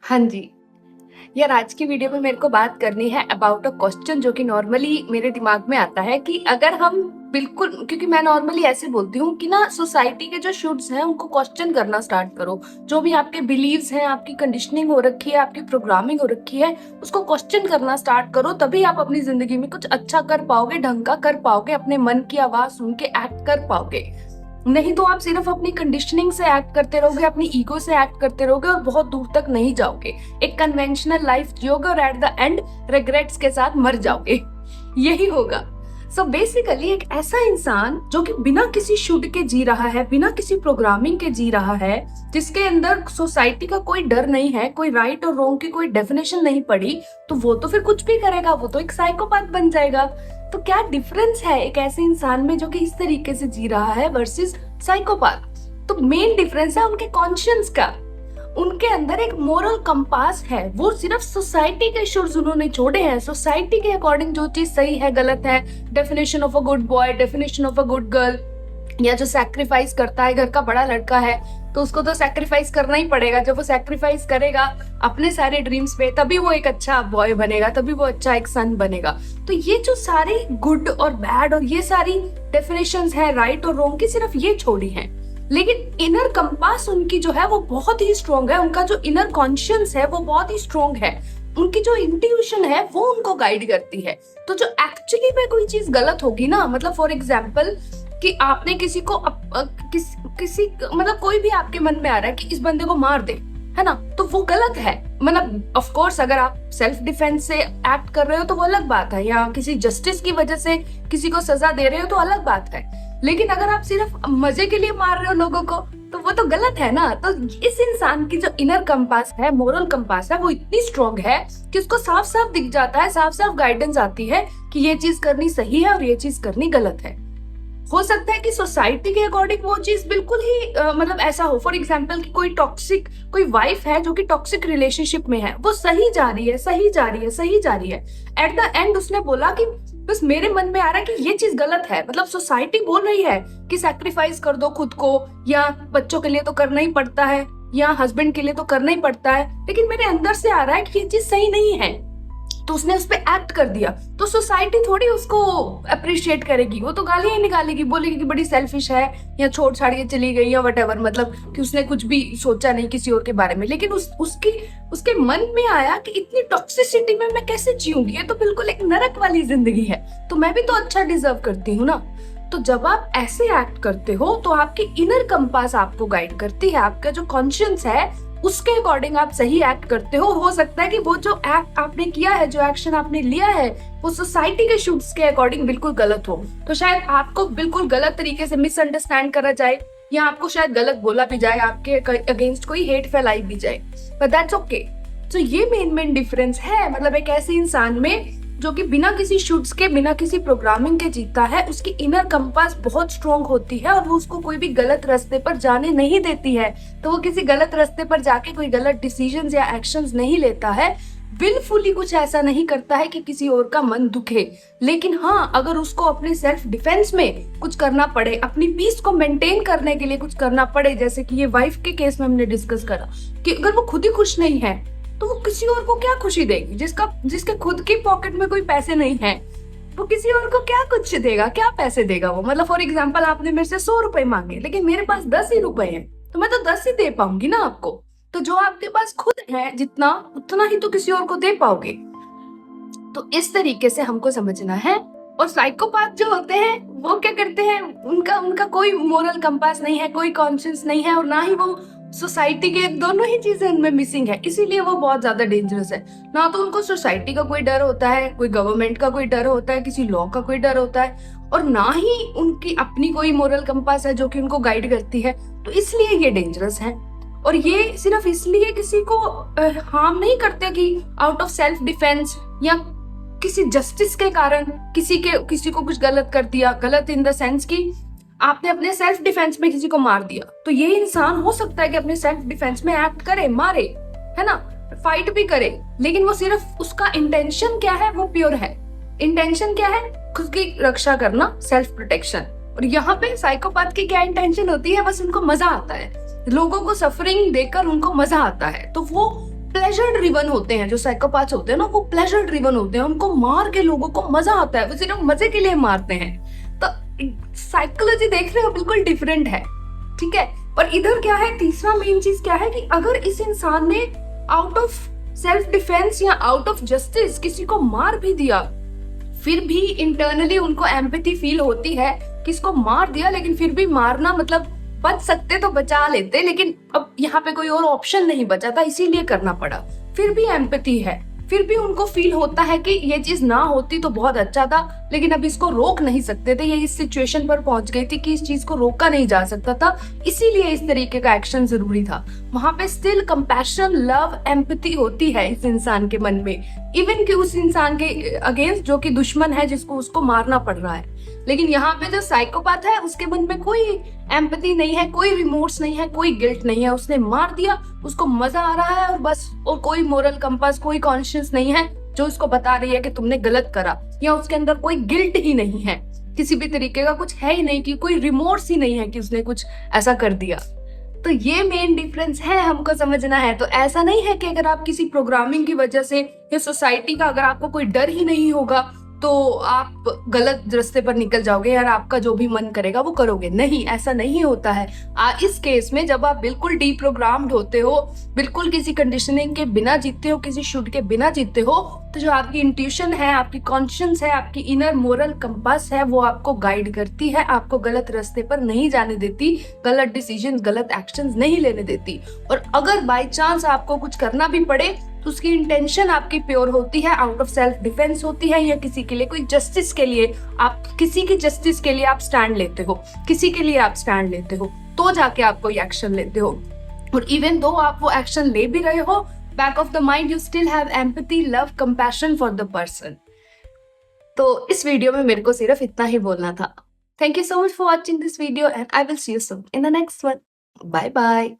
हाँ जी। यार आज की वीडियो में मेरे को बात करनी है अबाउट अ क्वेश्चन जो कि नॉर्मली मेरे दिमाग में आता है कि अगर हम बिल्कुल, क्योंकि मैं नॉर्मली ऐसे बोलती हूँ कि ना सोसाइटी के जो शुड्स हैं उनको क्वेश्चन करना स्टार्ट करो। जो भी आपके बिलीव्स हैं, आपकी कंडीशनिंग हो रखी है, आपकी प्रोग्रामिंग हो रखी है, उसको क्वेश्चन करना स्टार्ट करो। तभी आप अपनी जिंदगी में कुछ अच्छा कर पाओगे, ढंग का कर पाओगे, अपने मन की आवाज सुन के एक्ट कर पाओगे। नहीं तो आप सिर्फ अपनी कंडीशनिंग से एक्ट करते रहोगे, अपनी ईगो से एक्ट करते रहोगे और बहुत दूर तक नहीं जाओगे। एक कन्वेंशनल लाइफ जियोगे और एट द एंड रिग्रेट्स के साथ मर जाओगे। यही होगा। सो बेसिकली एक ऐसा इंसान जो कि बिना किसी शुड के जी रहा है, बिना किसी प्रोग्रामिंग के जी रहा है, जिसके अंदर सोसाइटी का कोई डर नहीं है, कोई राइट और रॉन्ग की कोई डेफिनेशन नहीं पड़ी, तो वो तो फिर कुछ भी करेगा, वो तो एक साइकोपैथ बन जाएगा। तो क्या डिफरेंस है एक ऐसे इंसान में जो कि इस तरीके से जी रहा है वर्सेस साइकोपैथ? तो मेन डिफरेंस है उनके कॉन्शियंस का। उनके अंदर एक मोरल कंपास है, वो सिर्फ सोसाइटी के शुड्स उन्होंने छोड़े हैं। सोसाइटी के अकॉर्डिंग जो चीज सही है, गलत है, definition of a good boy, definition of a good girl, या जो सैक्रिफाइस करता है, घर का बड़ा लड़का है तो उसको तो सैक्रिफाइस करना ही पड़ेगा। जब वो सैक्रिफाइस करेगा अपने सारे ड्रीम्स पे, तभी वो एक अच्छा बॉय बनेगा, तभी वो अच्छा एक सन बनेगा। तो ये जो सारी गुड और बैड और ये सारी डेफिनेशंस है राइट और रॉन्ग की, सिर्फ ये छोड़ी हैं। लेकिन इनर कंपास उनकी जो है वो बहुत ही स्ट्रॉन्ग है। उनका जो इनर कॉन्शियंस है वो बहुत ही स्ट्रॉन्ग है। उनकी जो इंट्यूशन है वो उनको गाइड करती है। तो जो एक्चुअली में कोई चीज गलत होगी ना, मतलब फॉर एग्जाम्पल कि आपने किसी को किसी मतलब कोई भी आपके मन में आ रहा है कि इस बंदे को मार दे, है ना, तो वो गलत है। मतलब ऑफ कोर्स अगर आप सेल्फ डिफेंस से एक्ट कर रहे हो तो वो अलग बात है, या किसी जस्टिस की वजह से किसी को सजा दे रहे हो तो अलग बात है। लेकिन अगर आप सिर्फ मजे के लिए मार रहे हो लोगों को तो वो तो गलत है ना। तो इस इंसान की जो इनर कंपास है, मोरल कंपास है, वो इतनी स्ट्रॉन्ग है कि उसको साफ साफ दिख जाता है, साफ साफ गाइडेंस आती है कि ये चीज करनी सही है और ये चीज करनी गलत है। हो सकता है कि सोसाइटी के अकॉर्डिंग वो चीज बिल्कुल ही मतलब ऐसा हो। फॉर एग्जाम्पल कि कोई वाइफ है जो कि टॉक्सिक रिलेशनशिप में है, वो सही जा रही है, सही जा रही है, सही जा रही है। एट द एंड उसने बोला कि बस मेरे मन में आ रहा है कि ये चीज गलत है। मतलब सोसाइटी बोल रही है कि सैक्रिफाइस कर दो खुद को, या बच्चों के लिए तो करना ही पड़ता है, या हस्बैंड के लिए तो करना ही पड़ता है, लेकिन मेरे अंदर से आ रहा है कि ये चीज सही नहीं है। तो उसने उस पर एक्ट कर दिया, तो सोसाइटी थोड़ी उसको अप्रिशिएट करेगी, वो तो गालियां ही निकालेगी, बोलेगी कि बड़ी सेल्फिश है, या छोड़ छाड़ के चली गई, या वटेवर, मतलब कि उसने कुछ भी सोचा नहीं किसी और के बारे में। लेकिन उसके मन में आया कि इतनी टॉक्सिसिटी में मैं कैसे जीऊंगी, ये तो बिल्कुल एक नरक वाली जिंदगी है, तो मैं भी तो अच्छा डिजर्व करती हूँ ना। तो जब आप ऐसे एक्ट करते हो तो आपकी इनर कंपास आपको गाइड करती है, आपका जो कॉन्शियंस है उसके अकॉर्डिंग आप सही एक्ट करते हो सकता है कि वो जो एक्ट आपने किया है, जो एक्शन आपने लिया है, वो सोसाइटी के शुड्स के अकॉर्डिंग बिल्कुल गलत हो। तो शायद आपको बिल्कुल गलत तरीके से मिसअंडरस्टैंड करा जाए, या आपको शायद गलत बोला भी जाए, आपके अगेंस्ट कोई हेट फैलाई भी जाए, बट दैट्स ओके। तो ये मेन डिफरेंस है। मतलब एक ऐसे इंसान में जो कि बिना किसी शुड्स के, बिना किसी प्रोग्रामिंग के जीता है, उसकी इनर कंपास बहुत स्ट्रॉन्ग होती है और वो उसको कोई भी गलत रास्ते पर जाने नहीं देती है। तो वो किसी गलत रास्ते पर जाके कोई गलत डिसीजंस या एक्शंस नहीं लेता है, विलफुली कुछ ऐसा नहीं करता है कि किसी और का मन दुखे। लेकिन हाँ, अगर उसको अपने सेल्फ डिफेंस में कुछ करना पड़े, अपनी पीस को मेंटेन करने के लिए कुछ करना पड़े, जैसे कि ये वाइफ के केस में हमने डिस्कस करा कि अगर वो खुद ही खुश नहीं है तो वो किसी और को क्या खुशी देगी? जिसके खुद की पॉकेट में कोई पैसे नहीं है, वो किसी और को क्या कुछ देगा, क्या पैसे देगा वो? मतलब फॉर एग्जाम्पल आपने मेरे से 100 रुपए मांगे, लेकिन मेरे पास 10 ही रुपए हैं, तो मैं तो 10 ही दे पाऊंगी ना आपको। तो जो आपके पास खुद है जितना, उतना ही तो किसी और को दे पाओगे। तो इस तरीके से हमको समझना है। और साइकोपाथ जो होते हैं वो क्या करते हैं, उनका कोई मोरल कंपास नहीं है, कोई कॉन्शियंस नहीं है, और ना ही वो सोसाइटी के, दोनों ही चीजें उनमें मिसिंग है। इसीलिए वो बहुत ज्यादा डेंजरस है। ना तो उनको सोसाइटी का कोई डर होता है, कोई गवर्नमेंट का कोई डर होता है, किसी लॉ का कोई डर होता है, और ना ही उनकी अपनी कोई मोरल कंपास है जो कि उनको गाइड करती है। तो इसलिए ये डेंजरस है। और ये सिर्फ इसलिए किसी को हार्म नहीं करते कि आउट ऑफ सेल्फ डिफेंस या किसी जस्टिस के कारण किसी को कुछ गलत कर दिया। गलत इन द सेंस कि आपने अपने सेल्फ डिफेंस में किसी को मार दिया, तो ये इंसान हो सकता है कि अपने सेल्फ डिफेंस में एक्ट करे, मारे, है ना, फाइट भी करे, लेकिन वो सिर्फ उसका इंटेंशन क्या है, वो प्योर है। इंटेंशन क्या है? खुद की रक्षा करना, सेल्फ प्रोटेक्शन। और यहाँ पे साइकोपैथ की क्या इंटेंशन होती है? बस उनको मजा आता है, लोगों को सफरिंग देकर उनको मजा आता है। तो वो प्लेजर ड्रिवन होते हैं, जो साइकोपैथ्स होते हैं ना, वो प्लेजर ड्रिवन होते हैं, उनको मार के लोगों को मजा आता है, वो सिर्फ मजे के लिए मारते हैं। तो साइकोलॉजी देख रहे हो बिल्कुल डिफरेंट है, ठीक है। पर इधर क्या है, तीसरा मेन चीज क्या है कि अगर इस इंसान ने आउट ऑफ सेल्फ डिफेंस या आउट ऑफ जस्टिस किसी को मार भी दिया, फिर भी इंटरनली उनको एम्पैथी फील होती है कि इसको मार दिया, लेकिन फिर भी मारना मतलब बच सकते तो बचा लेते, लेकिन अब यहाँ पे कोई और ऑप्शन नहीं बचा था, इसीलिए करना पड़ा। फिर भी एम्पैथी है, फिर भी उनको फील होता है कि ये चीज ना होती तो बहुत अच्छा था, लेकिन अब इसको रोक नहीं सकते थे, ये इस सिचुएशन पर पहुंच गई थी कि इस चीज को रोका नहीं जा सकता था, इसीलिए इस तरीके का एक्शन जरूरी था। वहां पे स्टिल कंपैशन, लव, एम्पैथी होती है इस इंसान के मन में, इवन कि उस इंसान के अगेंस्ट जो कि दुश्मन है, जिसको उसको मारना पड़ रहा है। लेकिन यहाँ पे जो साइकोपैथ है उसके मन में कोई एम्पैथी नहीं है, कोई रिमोर्स नहीं है, कोई गिल्ट नहीं है, उसने मार दिया, उसको मजा आ रहा है और बस, और कोई मोरल कंपास, कोई कॉन्शियस नहीं है जो उसको बता रही है कि तुमने गलत करा, या उसके अंदर कोई गिल्ट ही नहीं है, किसी भी तरीके का कुछ है ही नहीं, कि कोई रिमोर्स ही नहीं है कि उसने कुछ ऐसा कर दिया। तो ये मेन डिफरेंस है, हमको समझना है। तो ऐसा नहीं है कि अगर आप किसी प्रोग्रामिंग की वजह से या सोसाइटी का अगर आपको कोई डर ही नहीं होगा तो आप गलत रास्ते पर निकल जाओगे और आपका जो भी मन करेगा वो करोगे, नहीं, ऐसा नहीं होता है। इस केस में जब आप बिल्कुल डीप्रोग्राम्ड होते हो, बिल्कुल किसी कंडीशनिंग के बिना जीतते हो, किसी शुड के बिना जीतते हो, तो जो आपकी इंट्यूशन है, आपकी कॉन्शियंस है, आपकी इनर मोरल कंपास है, वो आपको गाइड करती है, आपको गलत रास्ते पर नहीं जाने देती, गलत डिसीजन, गलत एक्शंस नहीं लेने देती। और अगर बाय चांस आपको कुछ करना भी पड़े तो उसकी इंटेंशन आपकी प्योर होती है, आउट ऑफ सेल्फ डिफेंस होती है, या किसी के लिए, कोई जस्टिस के लिए, आप किसी की जस्टिस के लिए आप स्टैंड लेते हो, किसी के लिए आप स्टैंड लेते हो, तो जाके आप कोई एक्शन लेते हो। और इवन दो आप वो एक्शन ले भी रहे हो, back of the mind you still have empathy, love, compassion for the person. तो इस वीडियो में मेरे को सिर्फ इतना ही बोलना था। Thank you so much for watching this video and I will see you soon in the next one. Bye bye.